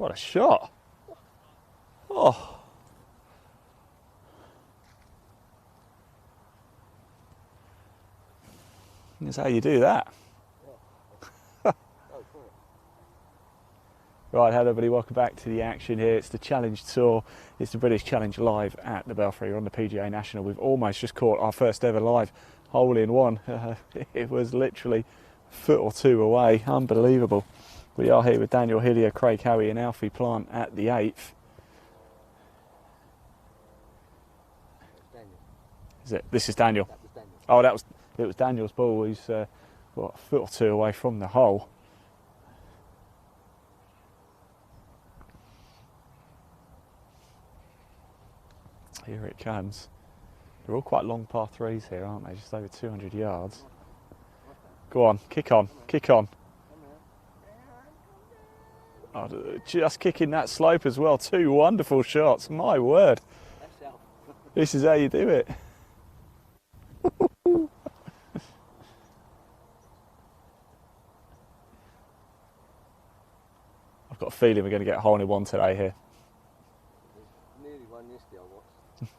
What a shot. Oh. That's how you do that. Right, hello everybody, welcome back to the action here. It's the Challenge Tour. It's the British Challenge live at the Belfry. We're on the PGA National. We've almost just caught our first ever live hole in one. It was literally a foot or two away. Unbelievable. We are here with Daniel Hillier, Craig Howie and Alfie Plant at the 8th. Is it? This is Daniel. Oh, it was Daniel's ball. He's what, a foot or two away from the hole. Here it comes. They're all quite long par threes here, aren't they? Just over 200 yards. Go on, kick on, kick on. Oh, just kicking that slope as well. Two wonderful shots, my word. This is how you do it. I've got a feeling we're going to get a hole in one today here. Nearly one yesterday I watched.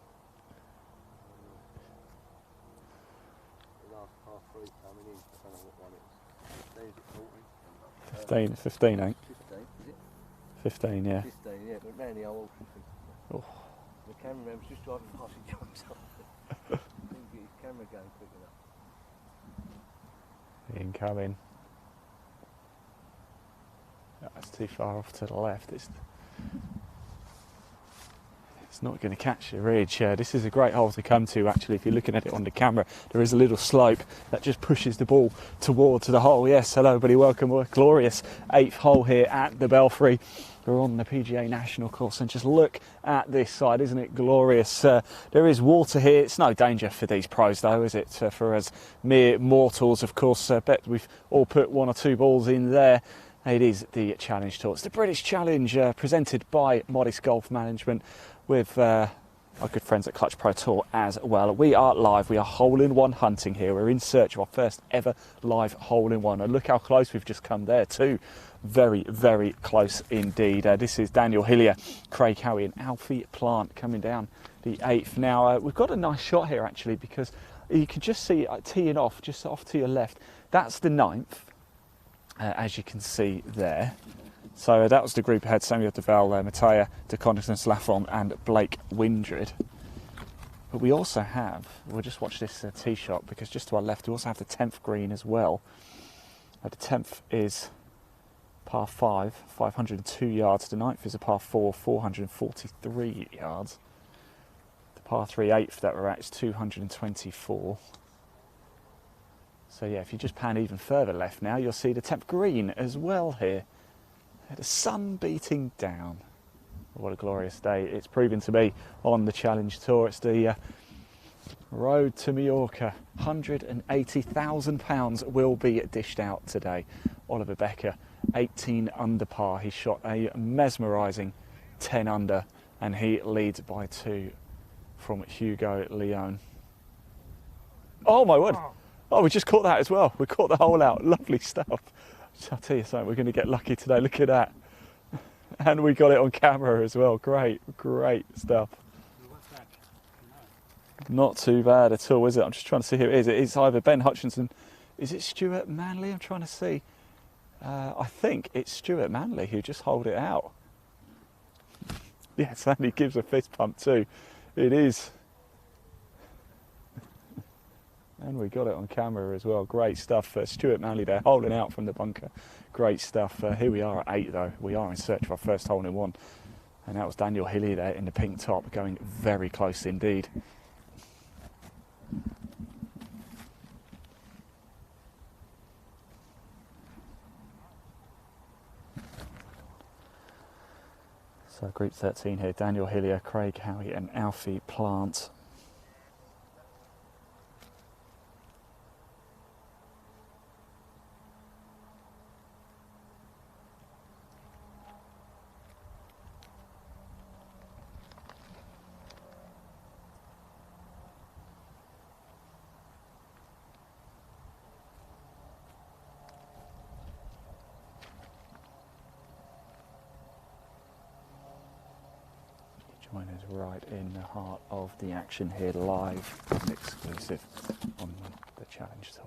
The last par three coming in, I don't know what one it was. 15, 15 ain't? 15, is it? 15, yeah. 15, yeah, but round the hole. Oh. The cameraman was just driving past, he jumps up. Didn't get his camera going quick enough. Incoming. That's too far off to the left. It's not going to catch the ridge. This is a great hole to come to, actually. If you're looking at it on the camera, there is a little slope that just pushes the ball towards the hole. Yes, hello everybody, welcome. We're glorious 8th hole here at the Belfry. We're on the PGA National course, and just look at this side, isn't it glorious? There is water here. It's no danger for these pros though, is it? For us mere mortals, of course. Bet we've all put one or two balls in there. It is the Challenge Tour. It's the British Challenge, presented by Modest Golf Management, with our good friends at Clutch Pro Tour as well. We are live. We are hole-in-one hunting here. We're in search of our first ever live hole-in-one. And look how close we've just come there too. Very, very close indeed. This is Daniel Hillier, Craig Howie and Alfie Plant coming down the 8th. Now, we've got a nice shot here actually, because you can just see teeing off, just off to your left. That's the 9th. As you can see there. So that was the group ahead: Samuel Deval, Mattia, De Condison, Slaffron and Blake Windred. But we also have, we'll just watch this tee shot, because just to our left we also have the 10th green as well. The 10th is par 5, 502 yards. The 9th is a par 4, 443 yards. The par 3 8th that we're at is 224. So yeah, if you just pan even further left now, you'll see the 10th green as well here. The sun beating down. What a glorious day it's proving to be on the Challenge Tour. It's the road to Mallorca. £180,000 will be dished out today. Oliver Becker, 18 under par. He shot a mesmerising 10 under, and he leads by 2 from Hugo Leone. Oh my word! Oh, we just caught that as well. We caught the hole out. Lovely stuff. I'll tell you something, we're going to get lucky today. Look at that. And we got it on camera as well. Great, great stuff. Not too bad at all, is it? I'm just trying to see who it is. It's either Ben Hutchinson. Is it Stuart Manley? I'm trying to see. I think it's Stuart Manley who just holed it out. Yes, and he gives a fist pump too. It is. And we got it on camera as well. Great stuff. Stuart Manley there, holding out from the bunker. Great stuff. Here we are at 8 though. We are in search of our first hole-in-one. And that was Daniel Hillier there in the pink top, going very close indeed. So group 13 here, Daniel Hillier, Craig Howie and Alfie Plant. Join us right in the heart of the action here, live and exclusive on the Challenge Tour.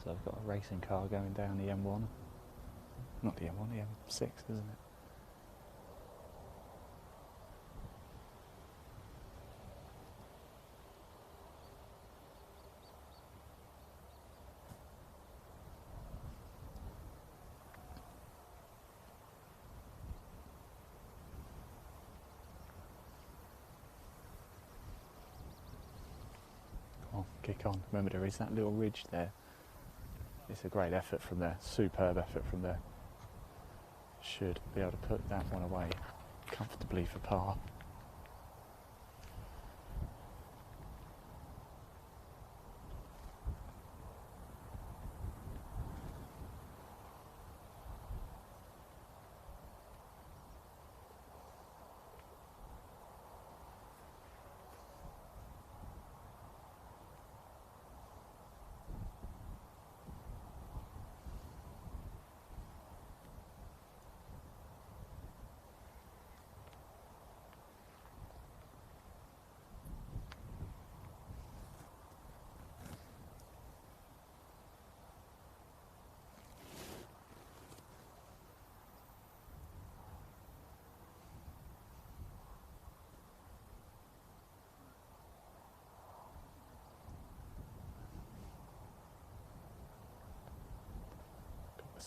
So I've got a racing car going down the M1. Not the M1, the M6, isn't it? Come on, kick on. Remember, there is that little ridge there. It's a great effort from there, superb effort from there. Should be able to put that one away comfortably for par.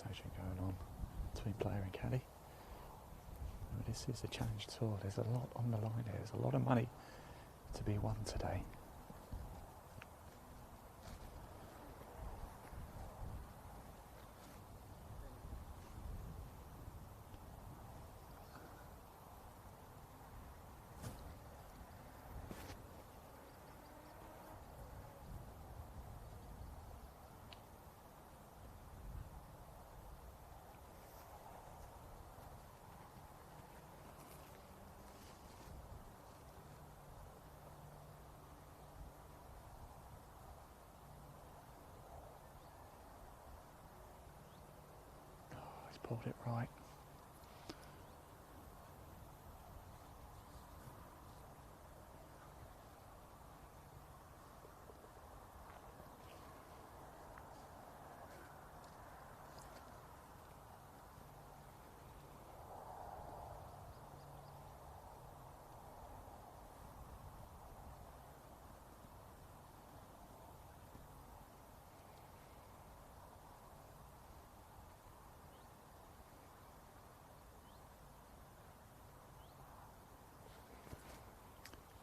Conversation going on between player and caddy. This is the Challenge Tour. There's a lot on the line here. There's a lot of money to be won today. Pulled it right.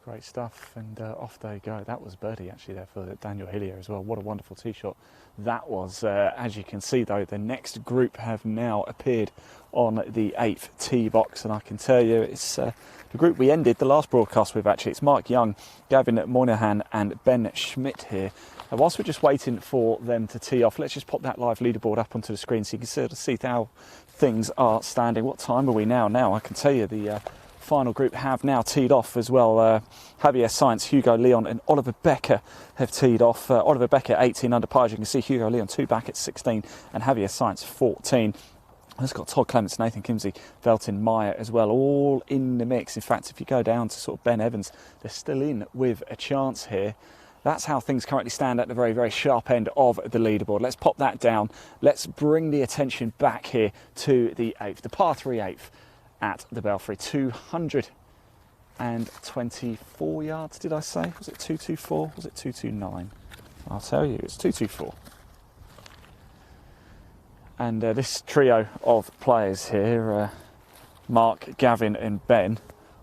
Great stuff, and off they go. That was birdie actually there for Daniel Hillier as well. What a wonderful tee shot that was. As you can see though, the next group have now appeared on the 8th tee box, and I can tell you it's the group we ended the last broadcast with actually. It's Mark Young, Gavin Moynihan and Ben Schmidt here. And whilst we're just waiting for them to tee off, let's just pop that live leaderboard up onto the screen so you can sort of see how things are standing. What time are we now? Now I can tell you the final group have now teed off as well. Javier Sainz, Hugo Leon and Oliver Becker have teed off. Oliver Becker 18 under par, as you can see. Hugo Leon 2 back at 16 and Javier Sainz 14. It's got Todd Clements, Nathan Kimsey, Velton Meyer as well, all in the mix. In fact, if you go down to sort of Ben Evans, they're still in with a chance here. That's how things currently stand at the very, very sharp end of the leaderboard. Let's pop that down. Let's bring the attention back here to the 8th, the par 3 8th. At the Belfry, 224 yards, did I say? Was it 224? Was it 229? I'll tell you, it's 224. And this trio of players here, Mark, Gavin and Ben,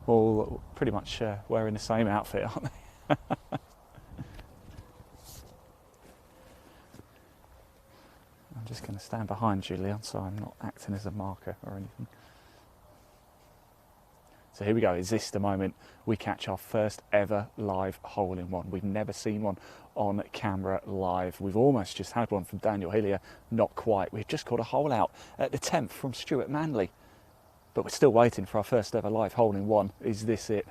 all pretty much wearing the same outfit, aren't they? I'm just going to stand behind Julian so I'm not acting as a marker or anything. So here we go. Is this the moment we catch our first ever live hole-in-one? We've never seen one on camera live. We've almost just had one from Daniel Hillier, not quite. We've just caught a hole out at the 10th from Stuart Manley. But we're still waiting for our first ever live hole-in-one. Is this it?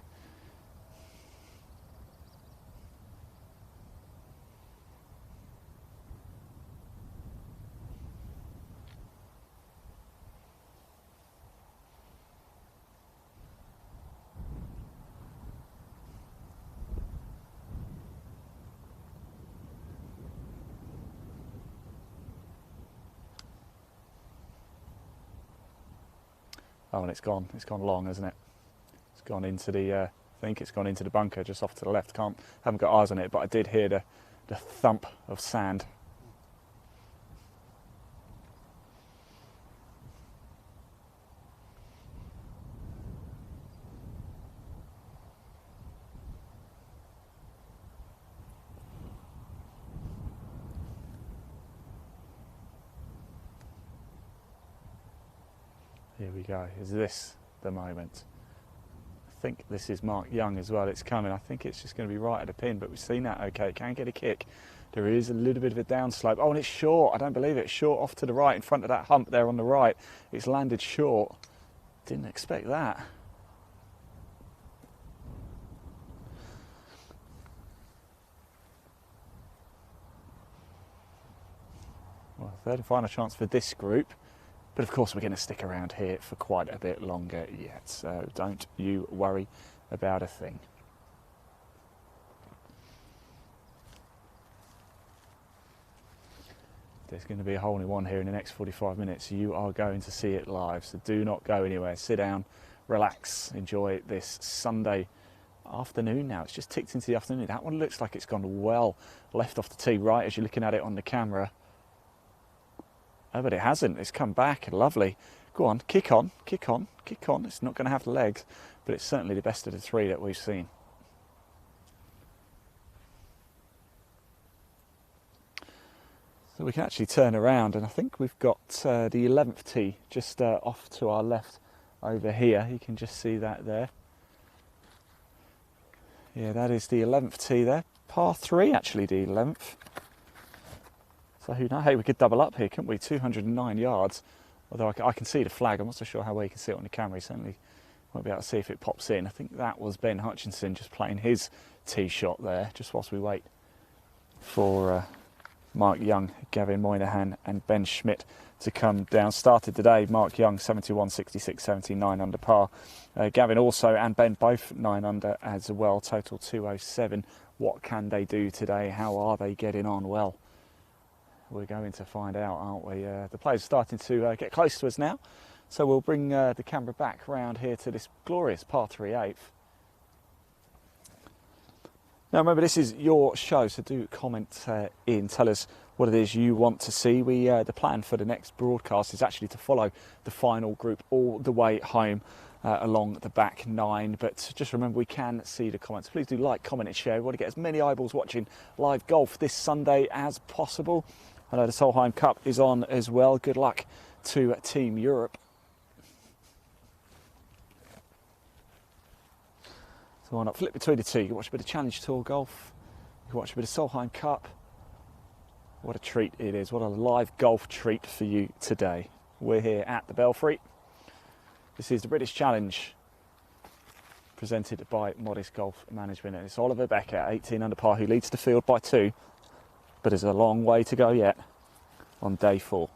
Oh, and it's gone long, hasn't it? It's gone into the, I think it's gone into the bunker just off to the left. Haven't got eyes on it, but I did hear the thump of sand. Here we go. Is this the moment? I think this is Mark Young as well. It's coming. I think it's just going to be right at the pin, but we've seen that. Okay, it can get a kick. There is a little bit of a downslope. Oh, and it's short. I don't believe it. It's short off to the right in front of that hump there on the right. It's landed short. Didn't expect that. Well, third and final chance for this group. But of course we're going to stick around here for quite a bit longer yet, so don't you worry about a thing. There's going to be a hole-in-one here in the next 45 minutes. You are going to see it live, so do not go anywhere. Sit down, relax, enjoy this Sunday afternoon now. It's just ticked into the afternoon. That one looks like it's gone well left off the tee, right as you're looking at it on the camera. Oh, but it hasn't. It's come back. Lovely. Go on, kick on, kick on, kick on. It's not going to have the legs, but it's certainly the best of the three that we've seen. So we can actually turn around, and I think we've got the 11th tee just off to our left over here. You can just see that there. Yeah, that is the 11th tee there. Par 3, actually, the 11th. So who knows? Hey, we could double up here, couldn't we? 209 yards. Although I can see the flag. I'm not so sure how well you can see it on the camera. You certainly won't be able to see if it pops in. I think that was Ben Hutchinson just playing his tee shot there, just whilst we wait for Mark Young, Gavin Moynihan and Ben Schmidt to come down. Started today, Mark Young 71, 66, 79 under par. Gavin also and Ben both 9 under as well, total 207. What can they do today? How are they getting on? Well, we're going to find out, aren't we? The players are starting to get close to us now, so we'll bring the camera back round here to this glorious par 3 8th. Now remember, this is your show, so do comment in, tell us what it is you want to see. The plan for the next broadcast is actually to follow the final group all the way home along the back 9, but just remember we can see the comments. Please do like, comment and share. We want to get as many eyeballs watching live golf this Sunday as possible. I know the Solheim Cup is on as well. Good luck to Team Europe. So why not flip between the two? You can watch a bit of Challenge Tour golf. You can watch a bit of Solheim Cup. What a treat it is. What a live golf treat for you today. We're here at the Belfry. This is the British Challenge presented by Modest Golf Management. And it's Oliver Becker, 18 under par, who leads the field by 2. But there's a long way to go yet on day 4.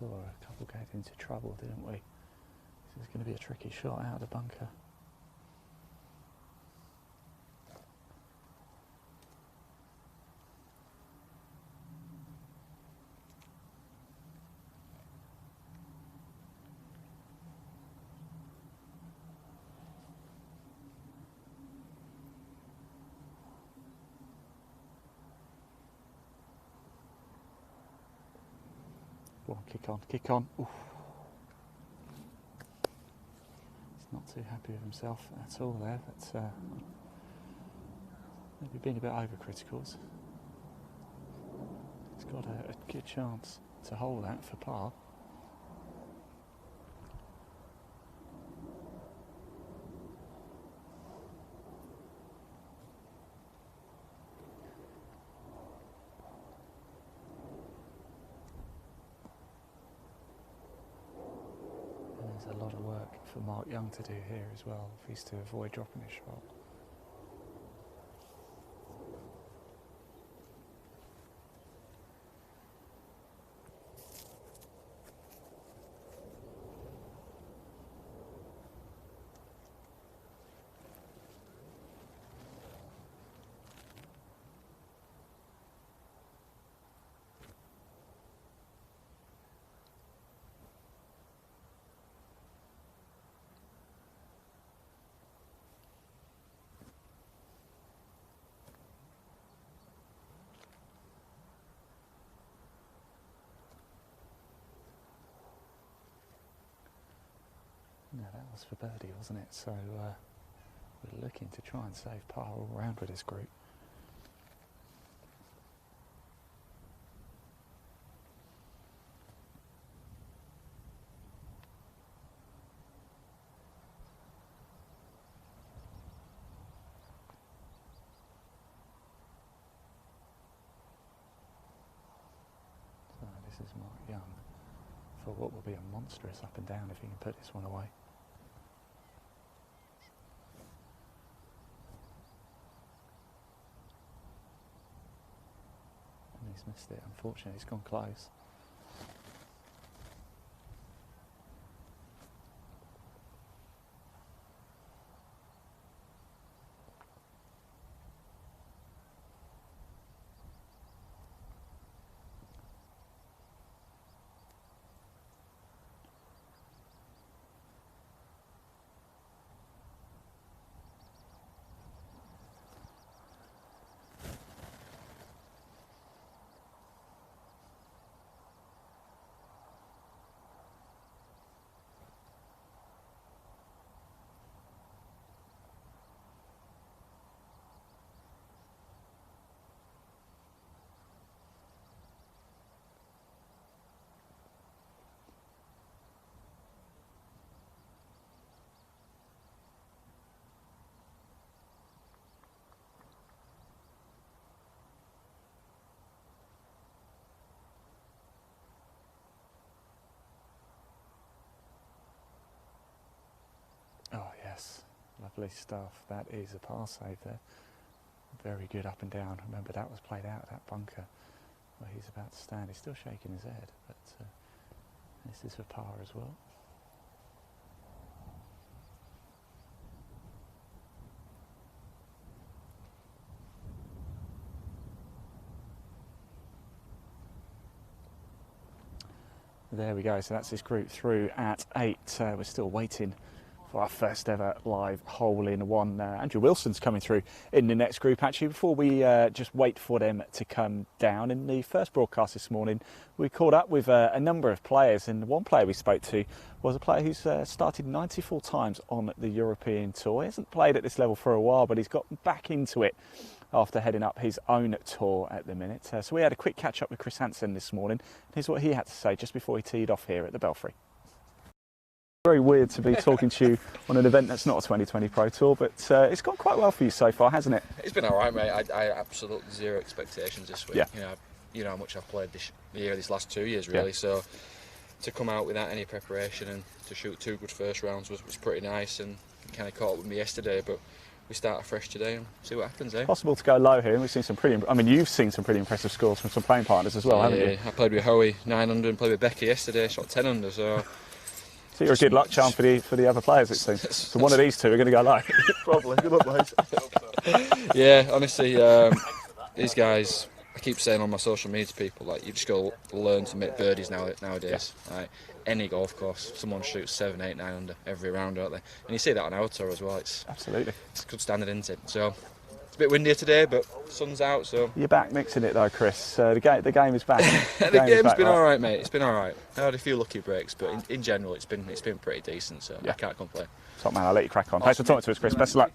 saw a couple get into trouble, didn't we? This is going to be a tricky shot out of the bunker. Go on, kick on, kick on. Oof. He's not too happy with himself at all there, but maybe being a bit overcritical. He's got a good chance to hold that for par. There's a lot of work for Mark Young to do here as well if he's to avoid dropping his shot. No, that was for birdie, wasn't it? So we're looking to try and save par all round with this group. So this is Mark Young for what will be a monstrous up and down if he can put this one away. And he's missed it, unfortunately. He's gone close. Oh yes, lovely stuff. That is a par save there. Very good up and down. Remember that was played out, that bunker where he's about to stand. He's still shaking his head, but this is for par as well. There we go, so that's this group through at 8. We're still waiting for our first ever live hole-in-one. Andrew Wilson's coming through in the next group. Actually, before we just wait for them to come down, in the first broadcast this morning, we caught up with a number of players, and one player we spoke to was a player who's started 94 times on the European Tour. He hasn't played at this level for a while, but he's got back into it after heading up his own tour at the minute. So we had a quick catch-up with Chris Hansen this morning. Here's what he had to say just before he teed off here at the Belfry. Very weird to be talking to you on an event that's not a 2020 Pro Tour, but it's gone quite well for you so far, hasn't it? It's been all right, mate. I absolutely zero expectations this week. Yeah. You know how much I've played this year, these last 2 years, really. Yeah. So to come out without any preparation and to shoot 2 good first rounds was pretty nice, and kind of caught up with me yesterday. But we start afresh today and see what happens, eh? Possible to go low here. We've seen some pretty. I mean, you've seen some pretty impressive scores from some playing partners as well, haven't you? I played with Howie 9 under and played with Becky yesterday. Shot 10 under, so. So you're a good luck charm for the other players, it seems. So one of these two are going to go low. Probably. Good luck, mate. Yeah, honestly, these guys. I keep saying on my social media to people, like, you just got to learn to make birdies nowadays. Yeah. Like, any golf course, someone shoots 7, 8, 9 under every round, don't they? And you see that on our tour as well. It's absolutely. It's a good standard, isn't it? So it's a bit windier today, but sun's out. So you're back mixing it though, Chris. The game is back. The game's been all right, mate. It's been all right. I had a few lucky breaks, but in general, it's been pretty decent. So yeah. I can't complain. Top man, I'll let you crack on. Awesome. Thanks for talking to us, Chris. Best of luck.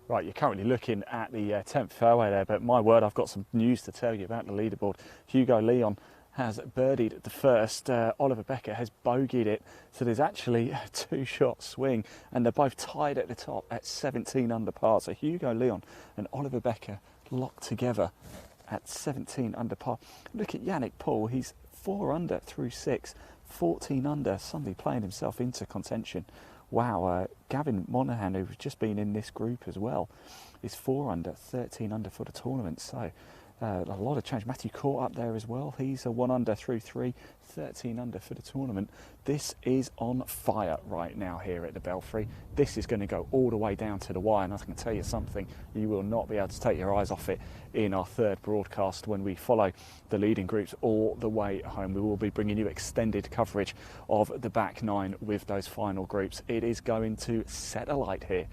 Right, you're currently looking at the 10th fairway there, but my word, I've got some news to tell you about the leaderboard. Hugo Leon has birdied the first, Oliver Becker has bogeyed it, so there's actually a 2-shot swing, and they're both tied at the top at 17 under par. So Hugo Leon and Oliver Becker locked together at 17 under par. Look at Yannick Paul, he's 4 under through 6, 14 under, suddenly playing himself into contention. Wow, Gavin Monaghan, who's just been in this group as well, is 4 under, 13 under for the tournament. So a lot of change. Matthew Court up there as well. He's a 1 under through 3, 13 under for the tournament. This is on fire right now here at the Belfry. This is going to go all the way down to the wire, and I can tell you something, you will not be able to take your eyes off it in our third broadcast when we follow the leading groups all the way home. We will be bringing you extended coverage of the back 9 with those final groups. It is going to set alight here.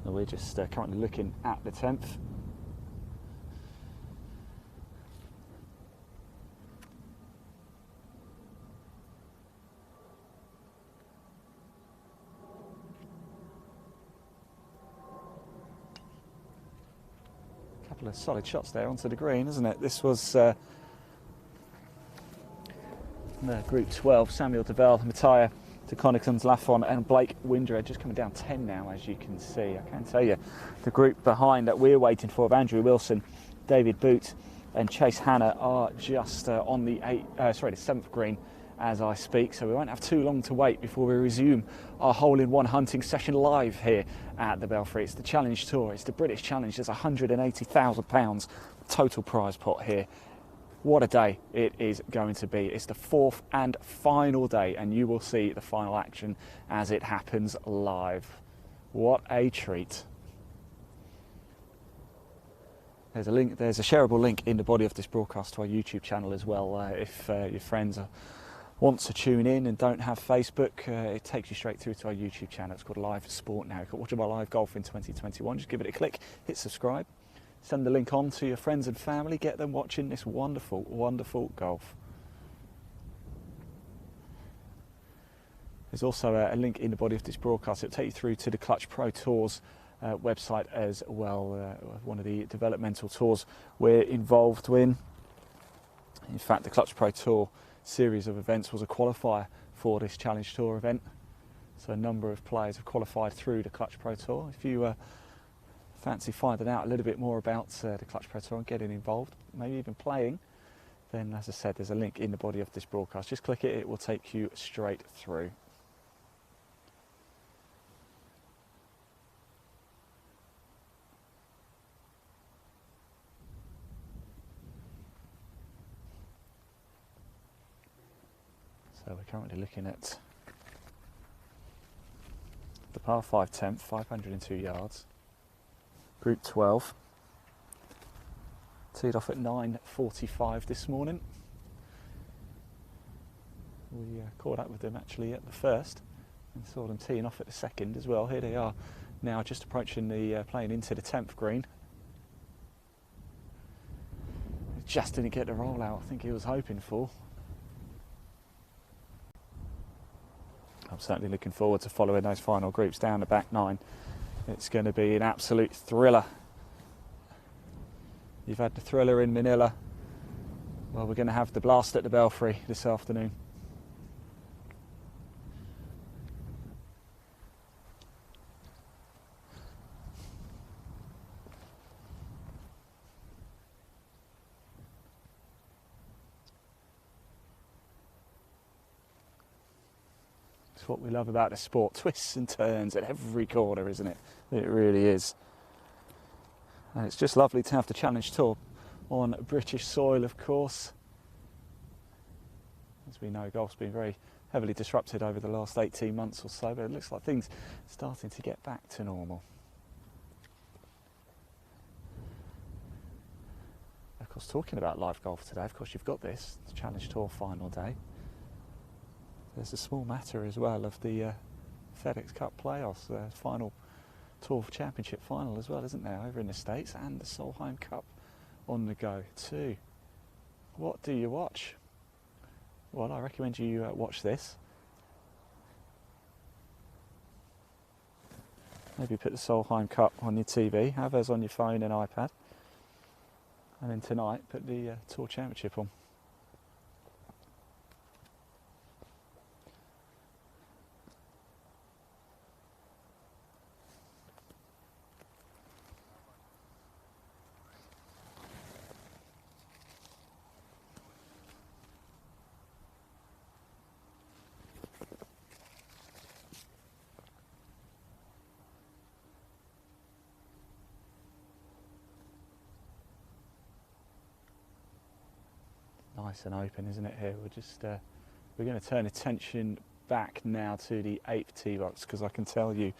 We're just currently looking at the 10th. Couple of solid shots there onto the green, isn't it? This was Group 12, Samuel Deval, Matthias to Connachtons, Lafon and Blake Windred just coming down 10 now, as you can see. I can tell you the group behind that we're waiting for of Andrew Wilson, David Boot and Chase Hanna are just on the 7th green as I speak, so we won't have too long to wait before we resume our hole-in-one hunting session live here at the Belfry. It's the Challenge Tour, it's the British Challenge. There's £180,000 total prize pot here. What a day it is going to be. It's the 4th and final day, and you will see the final action as it happens live. What a treat. There's a shareable link in the body of this broadcast to our YouTube channel as well. If your friends want to tune in and don't have Facebook, it takes you straight through to our YouTube channel. It's called Live Sport now. You can watch my live golf in 2021. Just give it a click, hit subscribe. Send the link on to your friends and family. Get them watching this wonderful, wonderful golf. There's also a link in the body of this broadcast. It'll take you through to the Clutch Pro Tours website as well. One of the developmental tours we're involved in. In fact, the Clutch Pro Tour series of events was a qualifier for this Challenge Tour event. So a number of players have qualified through the Clutch Pro Tour. If you fancy finding out a little bit more about the Clutch Pro Tour and getting involved, maybe even playing, then as I said, there's a link in the body of this broadcast. Just click it, it will take you straight through. So we're currently looking at the par 5 10th, 502 yards. Group 12, teed off at 9:45 this morning. We caught up with them actually at the first and saw them teeing off at the second as well. Here they are now just approaching the playing into the 10th green. Just didn't get the roll out I think he was hoping for. I'm certainly looking forward to following those final groups down the back 9. It's going to be an absolute thriller. You've had the thriller in Manila. Well, we're going to have the blast at the Belfry this afternoon. That's what we love about the sport. Twists and turns at every corner, isn't it? It really is. And it's just lovely to have the Challenge Tour on British soil, of course. As we know, golf's been very heavily disrupted over the last 18 months or so, but it looks like things are starting to get back to normal. Of course, talking about live golf today, of course you've got this Challenge Tour final day. There's a small matter as well of the FedEx Cup playoffs, the final Tour Championship final as well, isn't there, over in the States, and the Solheim Cup on the go too. What do you watch? Well, I recommend you watch this. Maybe put the Solheim Cup on your TV, have those on your phone and iPad. And then tonight, put the Tour Championship on. Nice and open, isn't it, here? We're going to turn attention back now to the 8th tee box, because I can tell you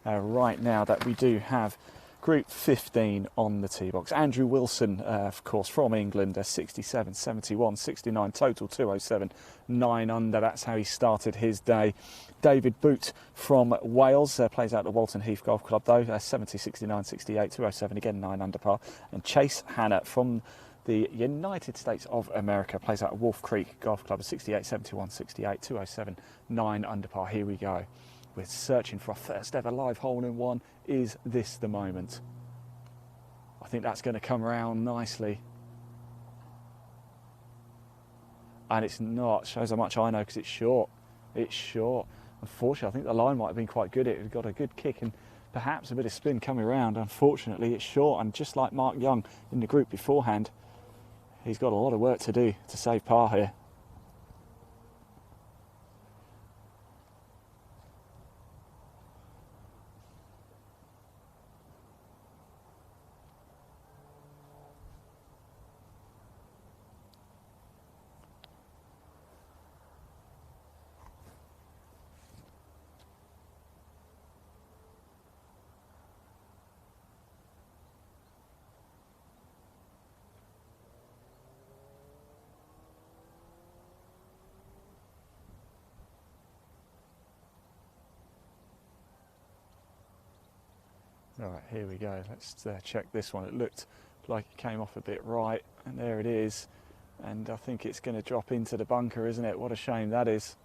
right now that we do have Group 15 on the tee box. Andrew Wilson, of course, from England, 67, 71, 69, total 207, 9 under. That's how he started his day. David Boot from Wales plays out at Walton Heath Golf Club, though, 70, 69, 68, 207, again 9 under par. And Chase Hanna from the United States of America plays out at Wolf Creek Golf Club, 68, 71, 68, 207, 9 under par. Here we go. We're searching for our first ever live hole-in-one. Is this the moment? I think that's going to come around nicely. And it's not. Shows how much I know, because it's short. It's short. Unfortunately, I think the line might have been quite good. It got a good kick and perhaps a bit of spin coming around. Unfortunately, it's short. And just like Mark Young in the group beforehand, he's got a lot of work to do to save par here. Right, here we go. Let's check this one. It looked like it came off a bit right, and there it is. And I think it's going to drop into the bunker, isn't it? What a shame that is.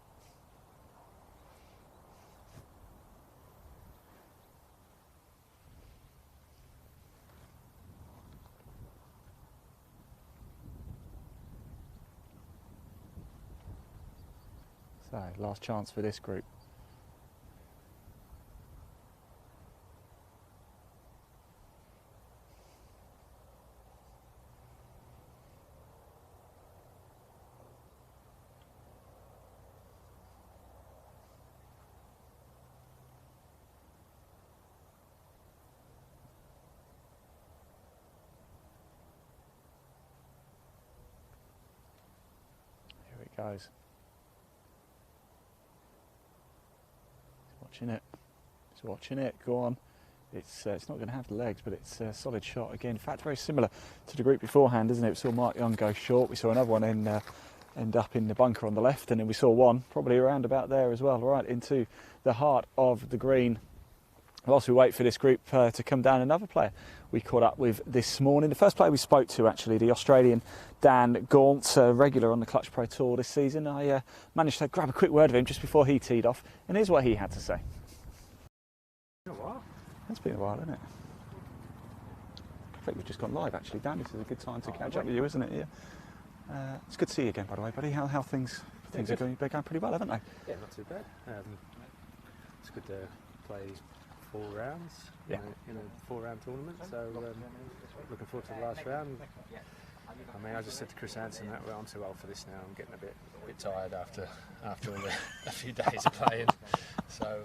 So, last chance for this group. Here it goes. He's watching it. He's watching it. Go on. It's not going to have the legs, but it's a solid shot again. In fact, very similar to the group beforehand, isn't it? We saw Mark Young go short. We saw another one end up in the bunker on the left, and then we saw one probably around about there as well, right into the heart of the green. Whilst we wait for this group to come down, another player we caught up with this morning. The first player we spoke to, actually, the Australian Dan Gaunt, regular on the Clutch Pro Tour this season. I managed to grab a quick word of him just before he teed off, and here's what he had to say. Been a while. It's been a while, hasn't it? I think we've just gone live, actually. Dan, this is a good time to catch up with you, isn't it? Yeah. It's good to see you again, by the way, buddy. How things are going? They're going pretty well, haven't they? Yeah, not too bad. It's good to play 4 rounds in a 4-round tournament. So looking forward to the last round. I mean, I just said to Chris Hansen that I'm too old for this now. I'm getting a bit tired after all a few days of playing. So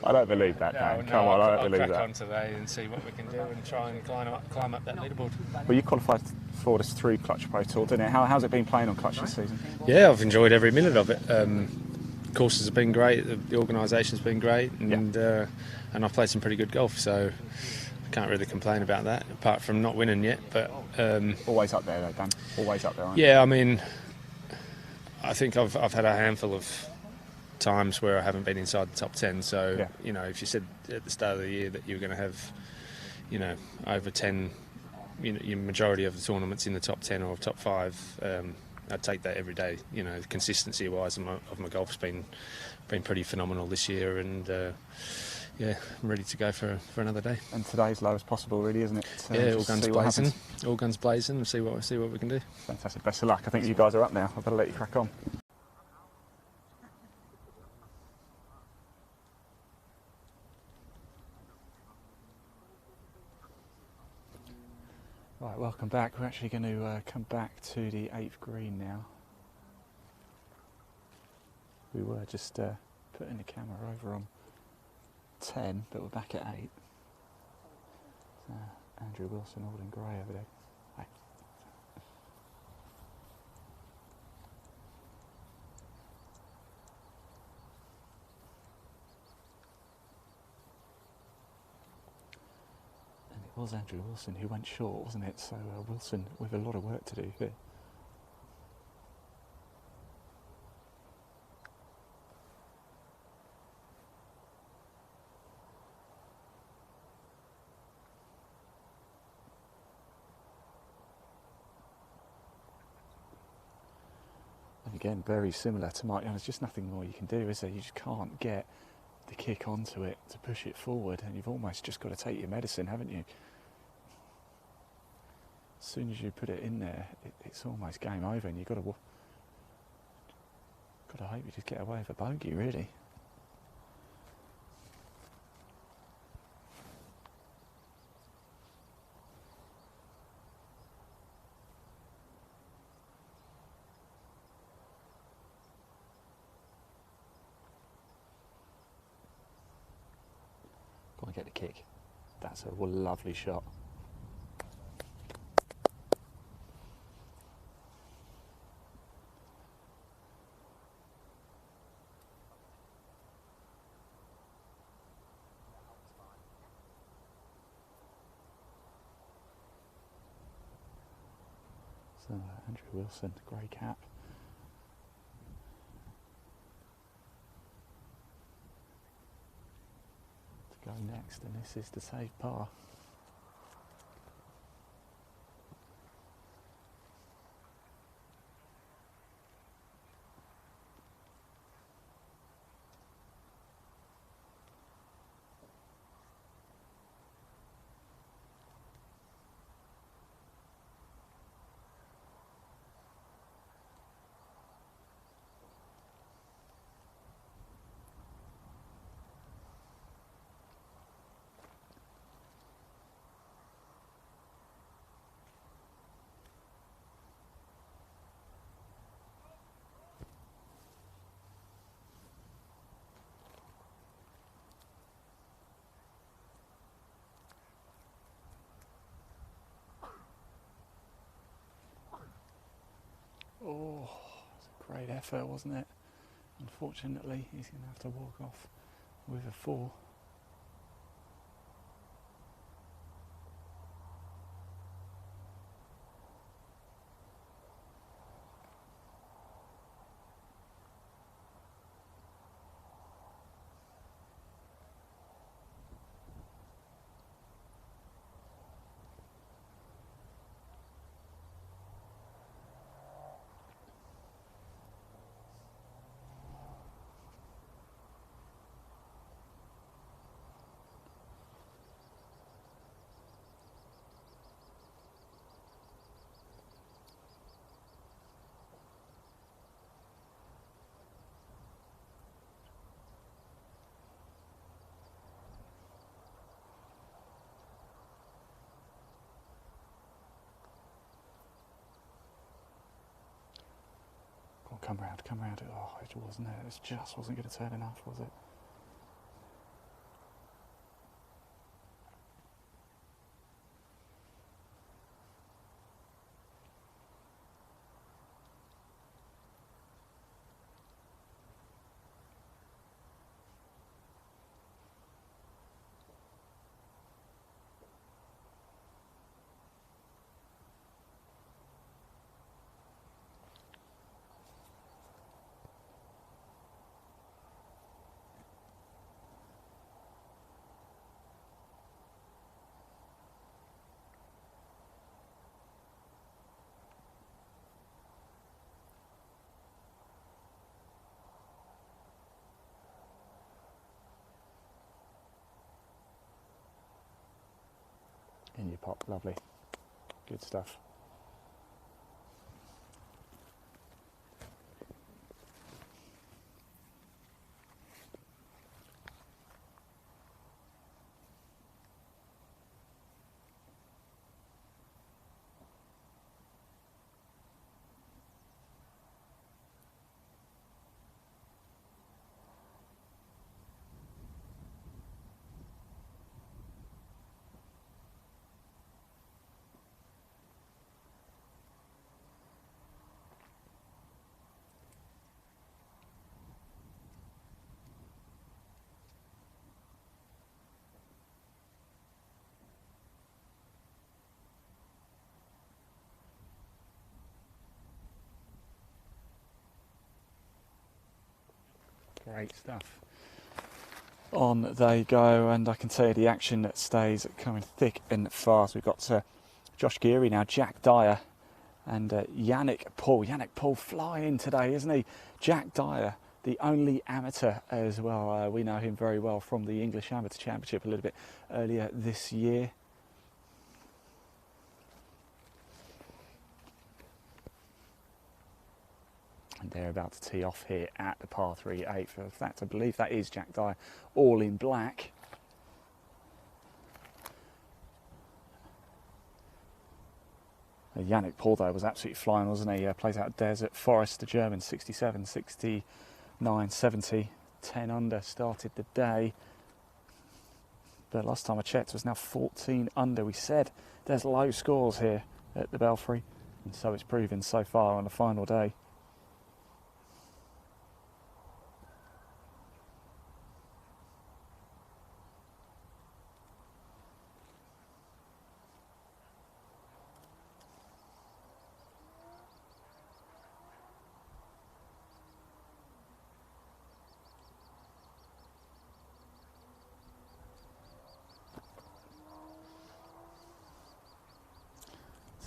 I don't believe that, Dan. Come on, I don't believe I'll that. crack on today and see what we can do and try and climb up that leaderboard. Well, you qualified for this through Clutch Pro Tour, didn't it? How's it been playing on Clutch this season? Yeah, I've enjoyed every minute of it. Courses have been great, the organisation's been great, and I've played some pretty good golf, so I can't really complain about that, apart from not winning yet. But Always up there, though, Dan. Always up there, aren't you? yeah, I mean, I think I've had a handful of times where I haven't been inside the top 10. So you know, if you said at the start of the year that you were going to have, you know, over 10, you know, your majority of the tournaments in the top 10 or top 5. I'd take that every day. You know, consistency-wise of my golf's been pretty phenomenal this year, and yeah, I'm ready to go for another day. And today's low as possible, really, isn't it? Yeah, all guns blazing. All guns blazing, and see what we can do. Fantastic. Best of luck. I think you guys are up now. I better let you crack on. Right, welcome back. We're actually going to come back to the 8th green now. We were just putting the camera over on 10, but we're back at 8. Andrew Wilson, all in grey over there. Hey. And it was Andrew Wilson who went short, wasn't it? So Wilson with a lot of work to do here. And again, very similar to Mike Young. There's just nothing more you can do, is there? You just can't get the kick onto it to push it forward, and you've almost just got to take your medicine, haven't you? As soon as you put it in there, it's almost game over, and you've got to hope you just get away with a bogey, really. Go and get the kick. That's a lovely shot. So Andrew Wilson, grey cap. To go next, and this is the safe par. Oh, it's a great effort, wasn't it? Unfortunately, he's going to have to walk off with a 4. come round, come round. Oh, it wasn't it. It just wasn't going to turn enough, was it? In your pop, lovely. Good stuff. Great stuff. On they go, and I can tell you the action that stays coming thick and fast. We've got Josh Geary now, Jack Dyer, and Yannick Paul. Yannick Paul flying today, isn't he? Jack Dyer, the only amateur as well. We know him very well from the English Amateur Championship a little bit earlier this year. And they're about to tee off here at the par 3 8th. In fact, I believe that is Jack Dyer, all in black. Yannick Paul, though, was absolutely flying, wasn't he? Plays out Desert Forest, the German, 67, 69, 70, 10 under, started the day. But last time I checked, it was now 14 under. We said there's low scores here at the Belfry, and so it's proven so far on the final day.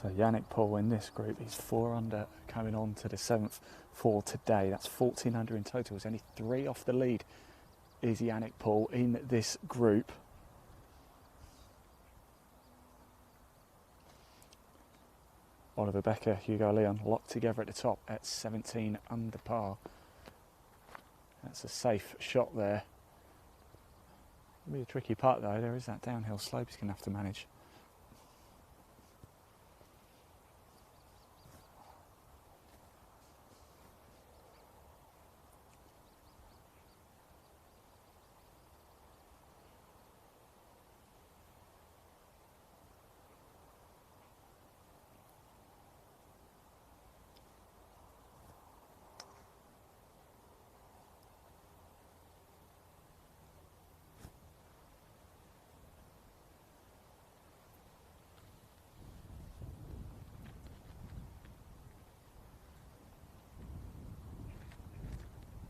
So Yannick Paul in this group, he's 4 under coming on to the 7th for today. That's 14 under in total. There's only 3 off the lead is Yannick Paul in this group. Oliver Becker, Hugo Leon locked together at the top at 17 under par. That's a safe shot there. It'll be a tricky putt though. There is that downhill slope he's going to have to manage.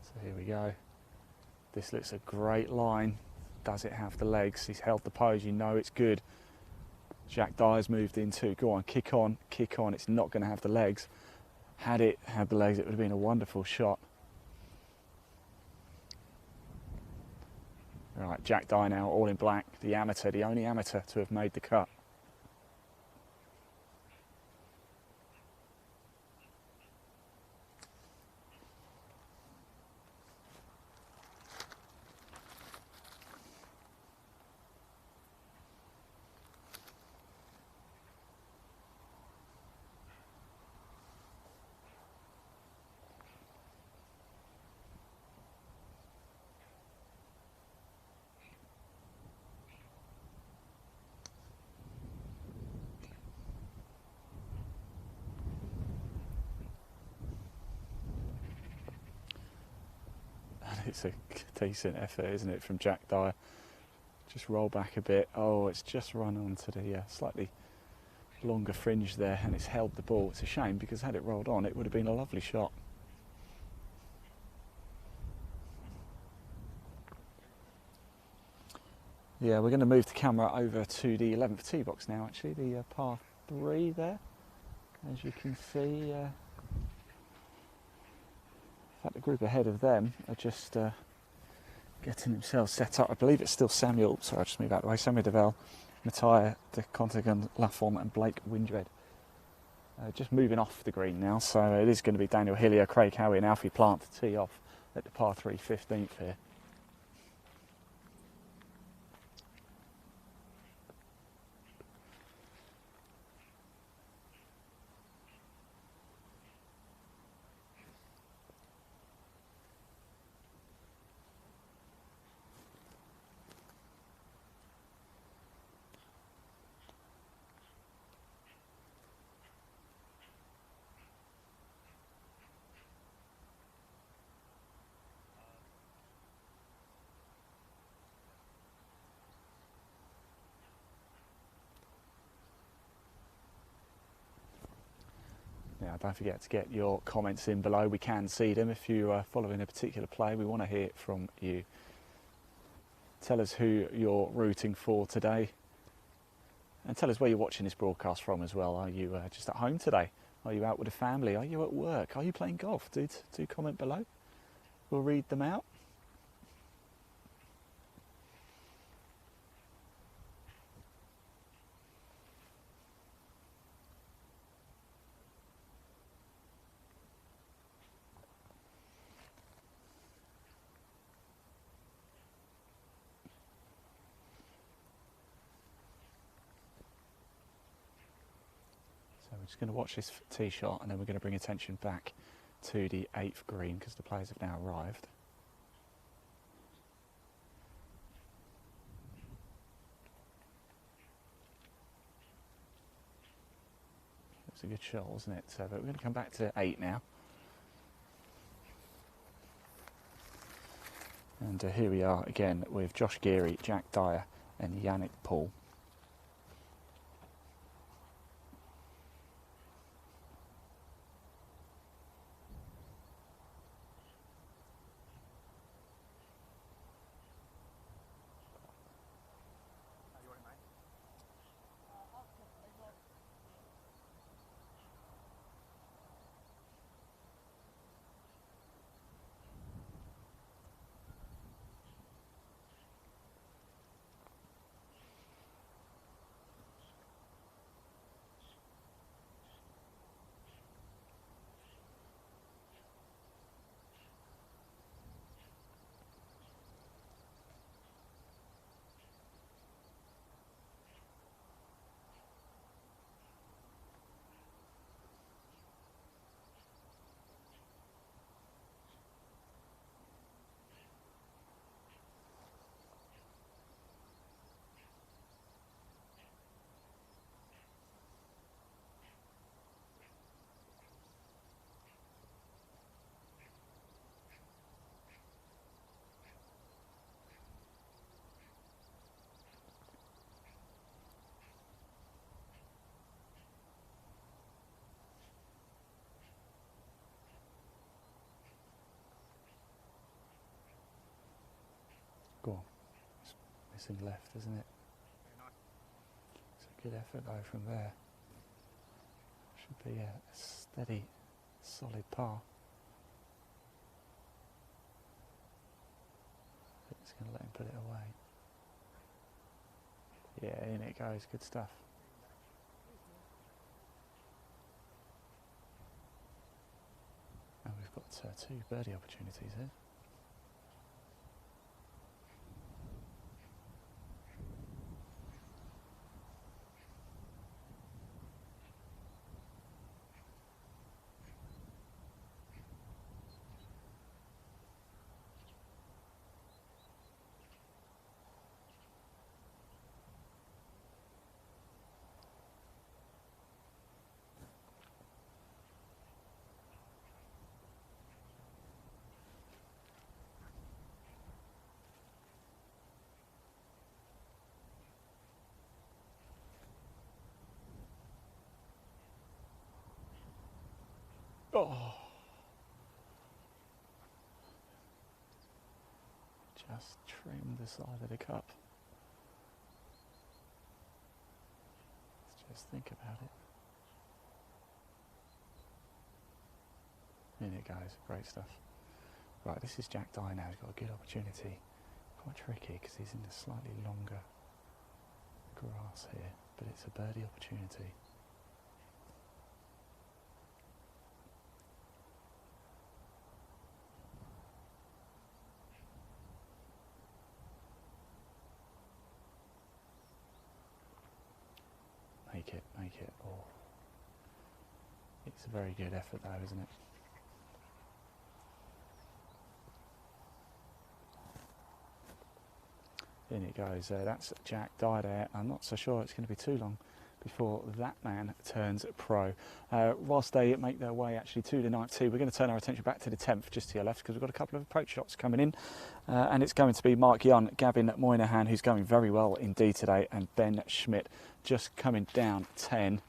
So here we go. This looks a great line. Does it have the legs? He's held the pose, you know it's good. Jack Dyer's moved in too. Go on, kick on, kick on. It's not going to have the legs. Had it had the legs, it would have been a wonderful shot. Right, Jack Dyer now, all in black. The amateur, the only amateur to have made the cut. it's a decent effort, isn't it, from Jack Dyer? Just roll back a bit. Oh, it's just run onto the slightly longer fringe there, and it's held the ball. It's a shame, because had it rolled on, it would have been a lovely shot. Yeah, we're going to move the camera over to the 11th tee box now, actually, the par 3 there. As you can see, in fact, the group ahead of them are just getting themselves set up. I believe it's still Samuel, sorry, I'll just move out of the way, Samuel Devell, Matthias de Contigan, Lafont and Blake Windred. Just moving off the green now, so it is going to be Daniel Hillier, Craig Howie and Alfie Plant to tee off at the par 3 15th here. Now, don't forget to get your comments in below. We can see them if you are following a particular play. We want to hear from you. Tell us who you're rooting for today. And tell us where you're watching this broadcast from as well. Are you just at home today? Are you out with a family? Are you at work? Are you playing golf? Do comment below. We'll read them out. So we're just going to watch this tee shot, and then we're going to bring attention back to the 8th green because the players have now arrived. It's a good shot, wasn't it? But we're going to come back to 8 now. And here we are again with Josh Geary, Jack Dyer and Yannick Paul. Go on. It's missing left, isn't it? It's a good effort though from there. Should be a steady, solid par. It's going to let him put it away. Yeah, in it goes. Good stuff. And we've got 2 birdie opportunities here. Oh. Just trim the side of the cup. Let's just think about it. In it goes, great stuff. Right, this is Jack Dye now. He's got a good opportunity. Quite tricky because he's in a slightly longer grass here, but it's a birdie opportunity. Make it. Oh, it's a very good effort though, isn't it? In it goes. That's Jack Dye there. I'm not so sure it's going to be too long before that man turns pro. Whilst they make their way actually to the 9th tee, we're going to turn our attention back to the 10th, just to your left, because we've got a couple of approach shots coming in. And it's going to be Mark Young, Gavin Moynihan, who's going very well indeed today, and Ben Schmidt just coming down 10.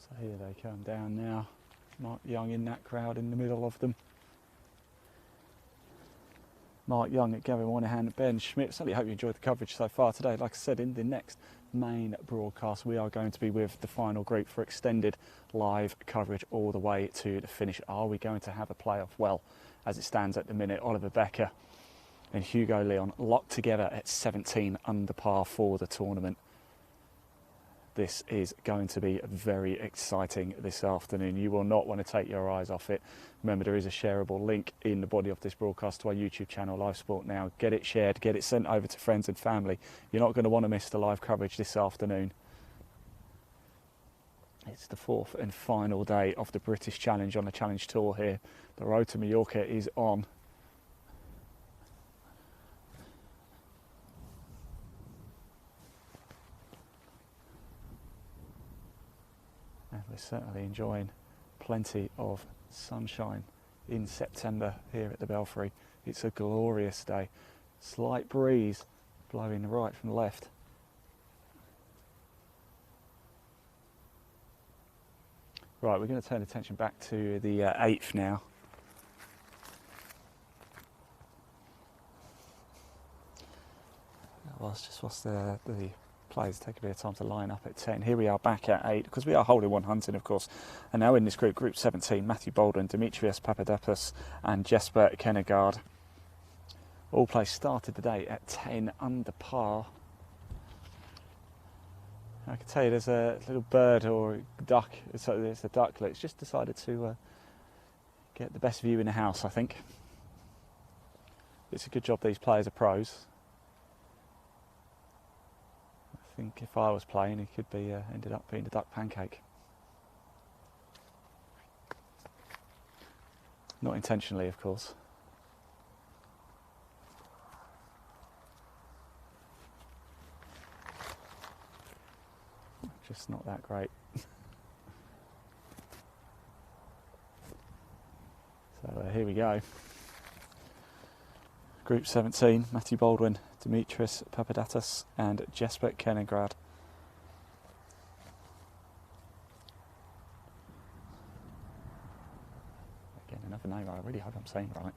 So here they come down now. Mark Young in that crowd in the middle of them. Mark Young at Gavin Moynihan, Ben Schmidt. Certainly hope you enjoyed the coverage so far today. Like I said, in the next main broadcast, we are going to be with the final group for extended live coverage all the way to the finish. Are we going to have a playoff? Well, as it stands at the minute, Oliver Becker and Hugo Leon locked together at 17 under par for the tournament. This is going to be very exciting this afternoon. You will not want to take your eyes off it. Remember, there is a shareable link in the body of this broadcast to our YouTube channel, Live Sport Now. Get it shared, get it sent over to friends and family. You're not going to want to miss the live coverage this afternoon. It's the 4th and final day of the British Challenge on the Challenge Tour here. The road to Mallorca is on. And we're certainly enjoying plenty of sunshine in September here at the Belfry. It's a glorious day. Slight breeze blowing right from left. Right, we're going to turn attention back to the 8th now. Whilst the players take a bit of time to line up at 10. Here we are back at 8, because we are holding one hunting, of course. And now in this group, Group 17, Matthew Baldwin, Demetrius Papadopoulos and Jesper Kennegaard. All players started the day at 10 under par. I can tell you there's a little bird or duck, so it's a ducklet. It's just decided to get the best view in the house, I think. It's a good job these players are pros. I think if I was playing, it could be ended up being a duck pancake. Not intentionally, of course. Just not that great. So here we go. Group 17, Matthew Baldwin, Demetrius Papadopoulos and Jesper Kennegaard. Again, another name I really hope I'm saying right.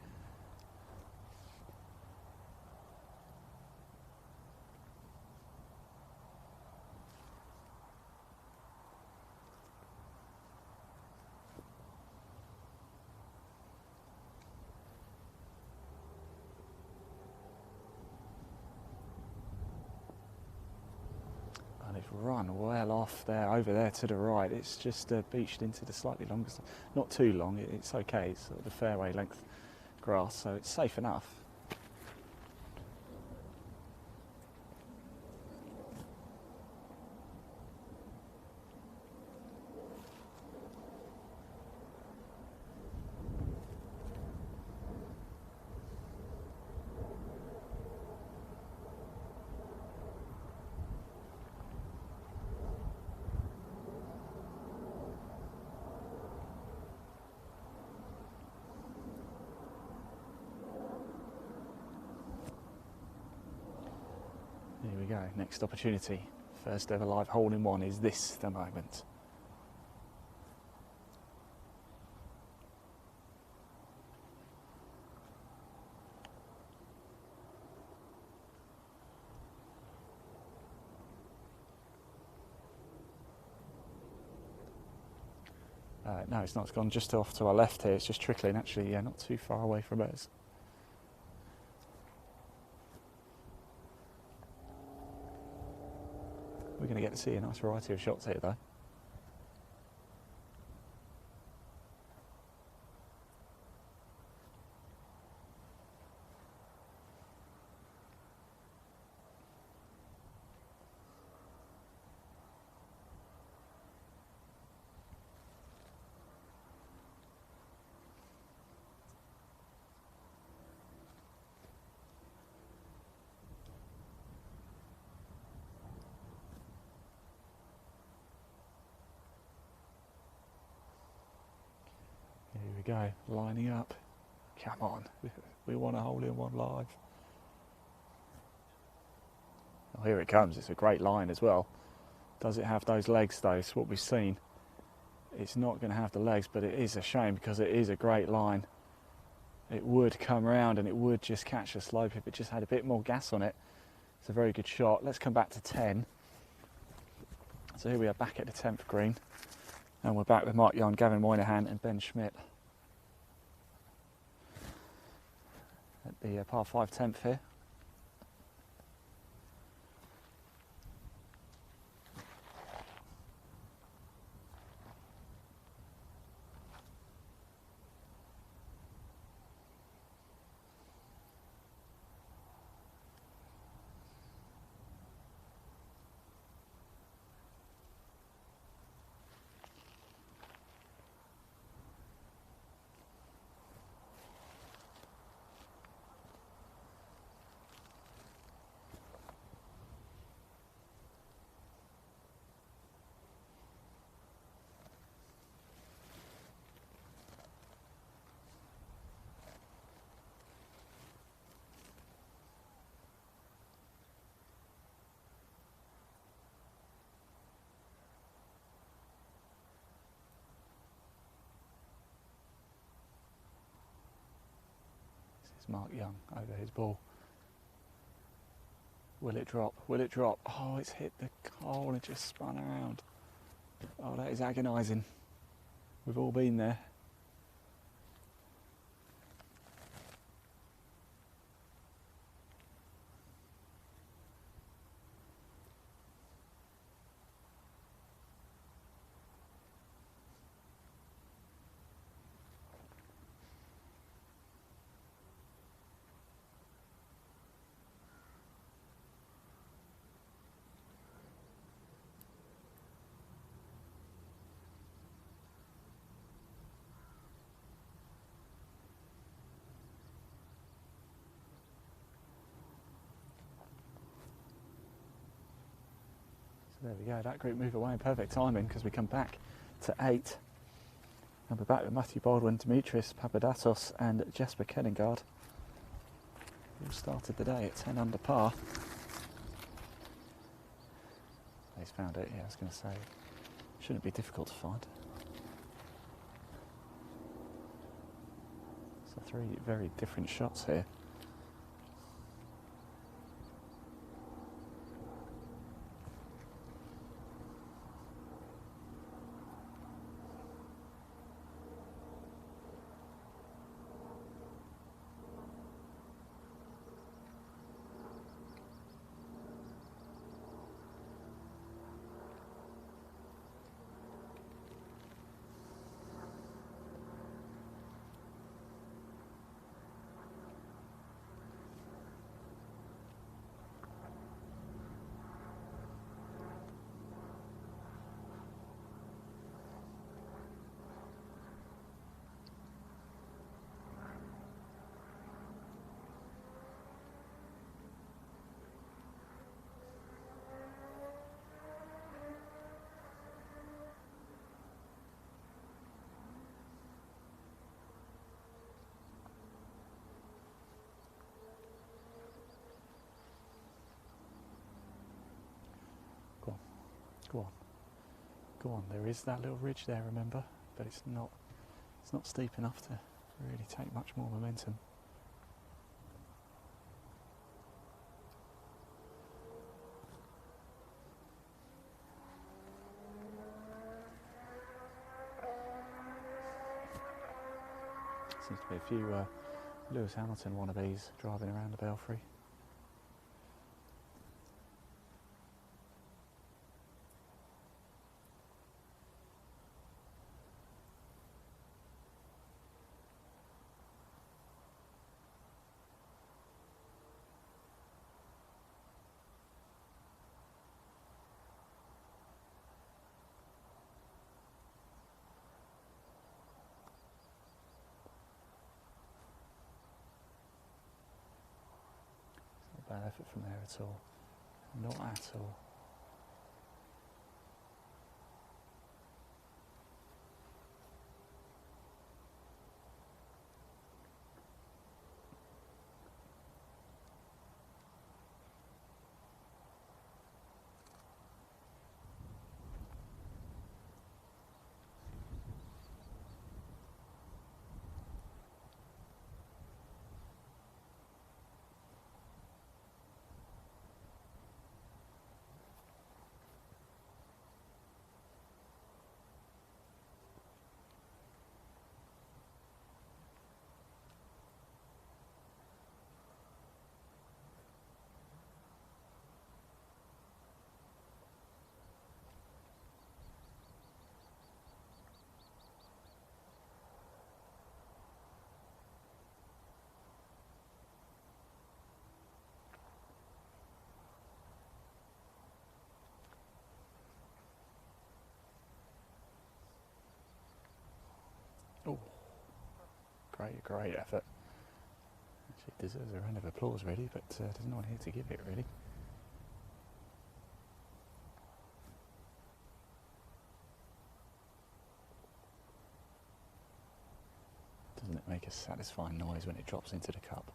run well off there, over there to the right. It's just beached into the slightly longer side. Not too long, it's okay. It's sort of the fairway length grass, so it's safe enough. Here we go, next opportunity. First ever live hole-in-one. Is this the moment? No, it's not. It's gone just off to our left here. It's just trickling, actually. Yeah, not too far away from us. We're going to get to see a nice variety of shots here, though. Here we go, lining up. Come on, we want a hole-in-one live. Oh, here it comes. It's a great line as well. Does it have those legs, though? It's what we've seen. It's not going to have the legs, but it is a shame because it is a great line. It would come round and it would just catch the slope if it just had a bit more gas on it. It's a very good shot. Let's come back to 10. So here we are back at the 10th green. And we're back with Mark Young, Gavin Moynihan and Ben Schmidt at the par 5 10th here. This is Mark Young over his ball. Will it drop? Will it drop? Oh, it's hit the hole and just spun around. Oh, that is agonising. We've all been there. There we go, that group move away in perfect timing because we come back to 8. And we're back with Matthew Baldwin, Dimitris Papadatos and Jesper Kenningard. Who started the day at 10 under par. He's found it, yeah, I was going to say. Shouldn't be difficult to find. So 3 very different shots here. Go on. Go on. There is that little ridge there, remember? But it's not steep enough to really take much more momentum. Seems to be a few Lewis Hamilton wannabes driving around the Belfry. Bad effort from there at all. Not at all. Oh, great effort. Actually deserves a round of applause really, but there's no one here to give it really. Doesn't it make a satisfying noise when it drops into the cup?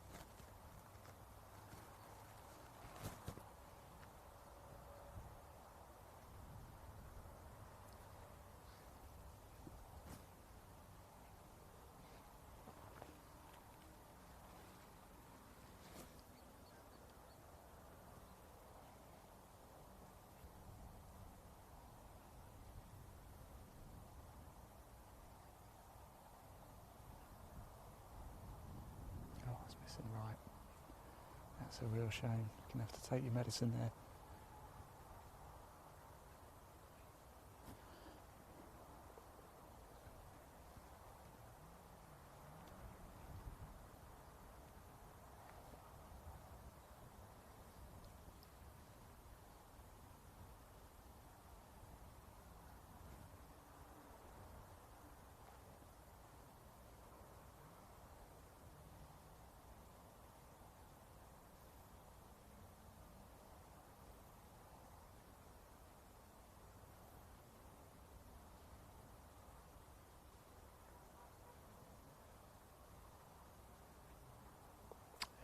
Oh, it's missing right. That's a real shame. You're going to have to take your medicine there.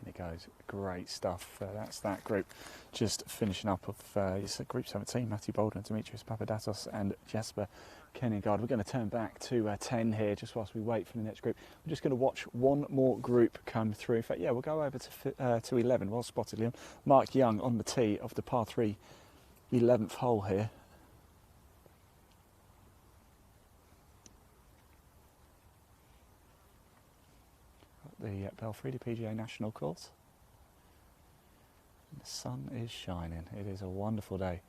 In it goes, great stuff. That's that group just finishing up of it's Group 17, Matthew Bolden, Demetrios Papadatos and Jesper Keningard. We're going to turn back to 10 here just whilst we wait for the next group. We're just going to watch one more group come through. In fact, yeah, we'll go over to 11. Well spotted, Liam. Mark Young on the tee of the par 3 11th hole here. The Belfry PGA National Course. And the sun is shining. It is a wonderful day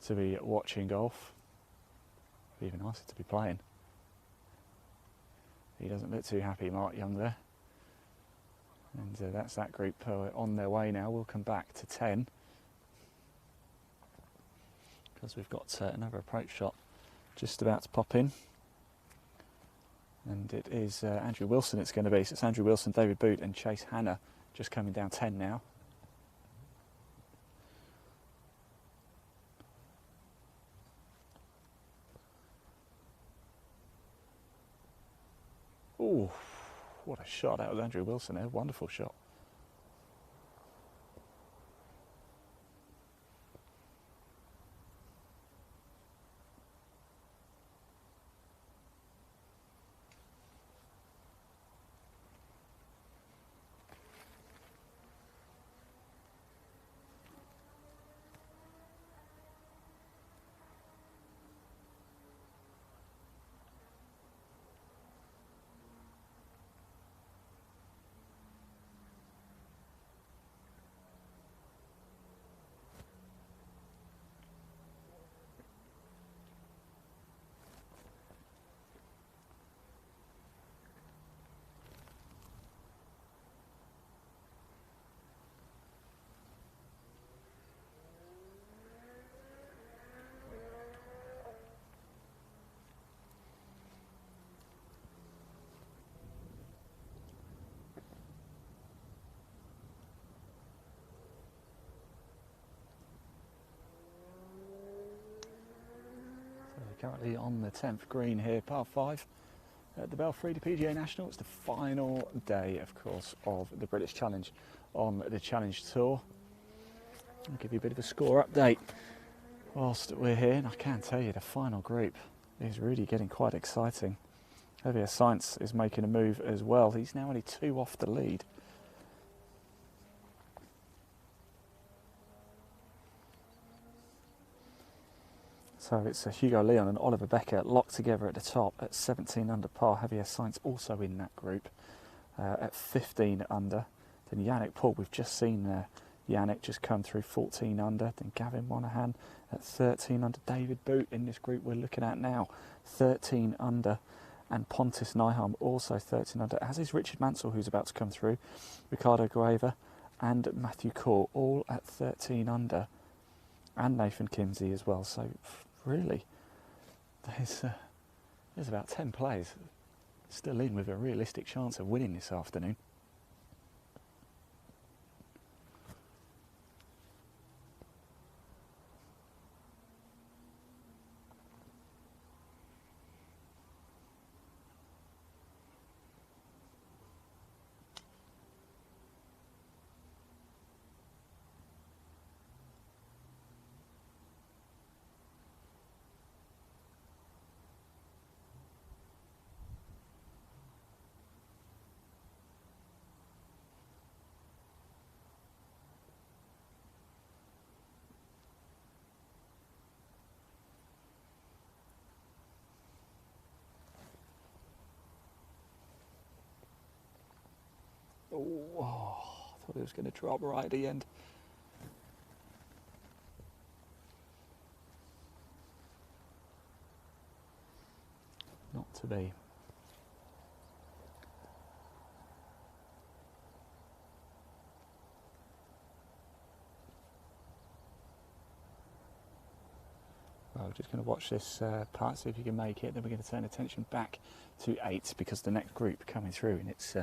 to be watching golf. Even nicer to be playing. He doesn't look too happy, Mark Young there. And that's that group on their way now. We'll come back to 10 because we've got another approach shot just about to pop in. And it is Andrew Wilson it's going to be. So it's Andrew Wilson, David Boot and Chase Hanna just coming down 10 now. Ooh, what a shot out of Andrew Wilson there. Wonderful shot. currently on the 10th green here, par 5 at the Belfry PGA National. It's the final day, of course, of the British Challenge on the Challenge Tour. I'll give you a bit of a score update whilst we're here, and I can tell you the final group is really getting quite exciting. Javier Sainz is making a move as well. He's now only 2 off the lead. So it's Hugo Leon and Oliver Becker locked together at the top at 17 under par. Javier Sainz also in that group at 15 under. Then Yannick Paul, we've just seen Yannick just come through 14 under. Then Gavin Monahan at 13 under. David Boot in this group we're looking at now, 13 under. And Pontus Nyholm also 13 under, as is Richard Mansell, who's about to come through. Ricardo Gueva and Matthew Court all at 13 under. And Nathan Kimsey as well. So really, there's about 10 players still in with a realistic chance of winning this afternoon. Oh, I thought it was going to drop right at the end. Not to be. Well, we're just going to watch this part, see if you can make it. Then we're going to turn attention back to 8 because the next group coming through, and it's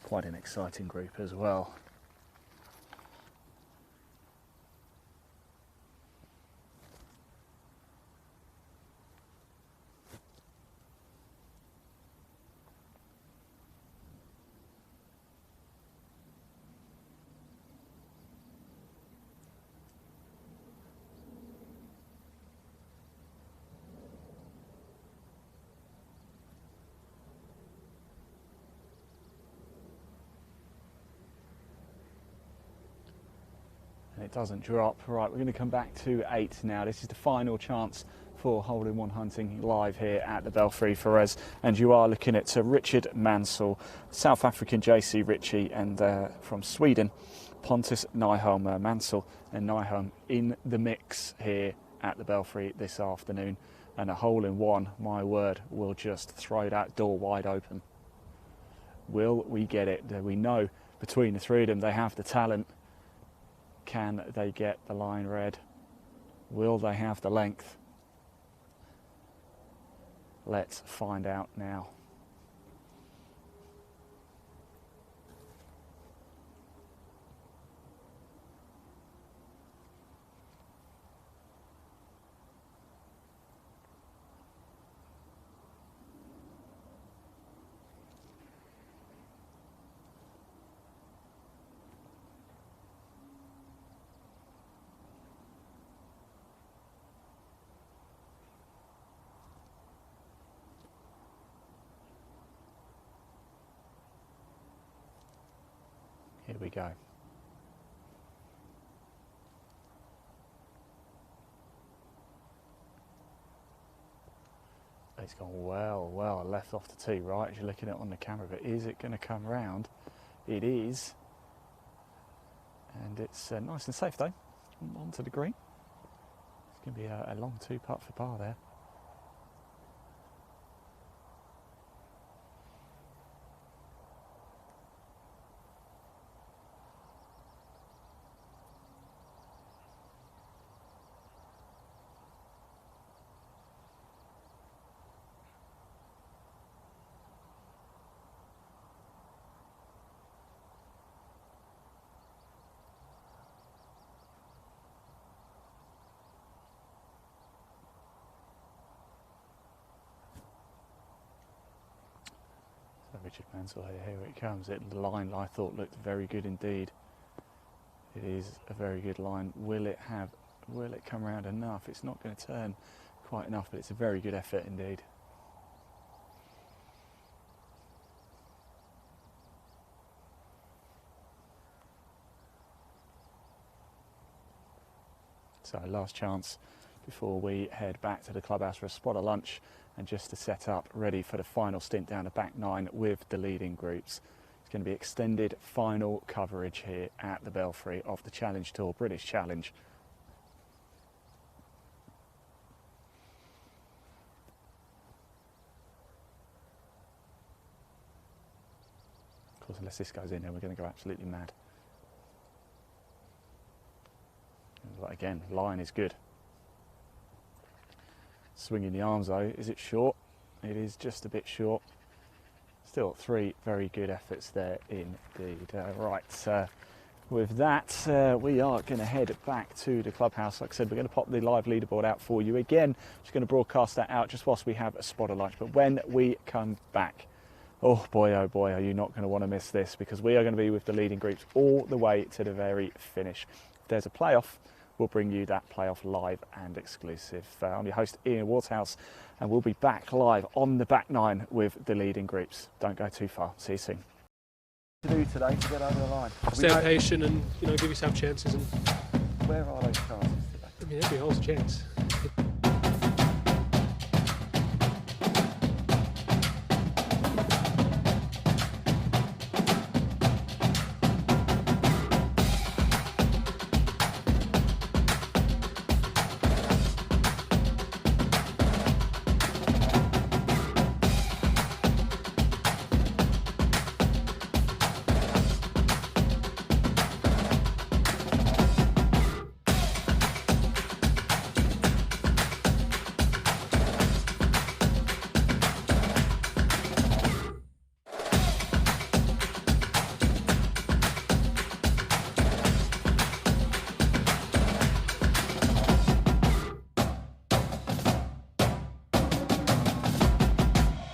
quite an exciting group as well. And it doesn't drop. Right, we're going to come back to 8 now. This is the final chance for hole-in-one hunting live here at the Belfry Ferrez, and you are looking at Richard Mansell, South African JC Ritchie, and from Sweden Pontus Nyholm. Mansell and Nyholm in the mix here at the Belfry this afternoon, and a hole-in-one, my word, will just throw that door wide open. Will we get it? We know between the three of them they have the talent. Can they get the line read? Will they have the length? Let's find out now. Here we go. It's gone well left off the tee, right, as you're looking at it on the camera, but is it going to come round? It is. And it's nice and safe though, onto the green. It's going to be a long 2-putt for par there. Richard Mansell here it comes. The line I thought looked very good indeed. It is a very good line. Will it come around enough? It's not going to turn quite enough, but it's a very good effort indeed. So last chance before we head back to the clubhouse for a spot of lunch and just to set up ready for the final stint down the back nine with the leading groups. It's going to be extended final coverage here at the Belfry of the Challenge Tour, British Challenge. Of course, unless this goes in, then we're going to go absolutely mad. But again, line is good. Swinging the arms though, is it short? It is just a bit short. Still 3 very good efforts there indeed. With that, we are going to head back to the clubhouse. Like I said, we're going to pop the live leaderboard out for you again. Just going to broadcast that out just whilst we have a spot of lunch. But when we come back, oh boy, are you not going to want to miss this, because we are going to be with the leading groups all the way to the very finish. If there's a playoff, we'll bring you that playoff live and exclusive. I'm your host, Ian Waterhouse, and we'll be back live on the back nine with the leading groups. Don't go too far. See you soon. What to do today to get over the line? Stay patient and give yourself chances. And where are those chances today? every hole's a chance.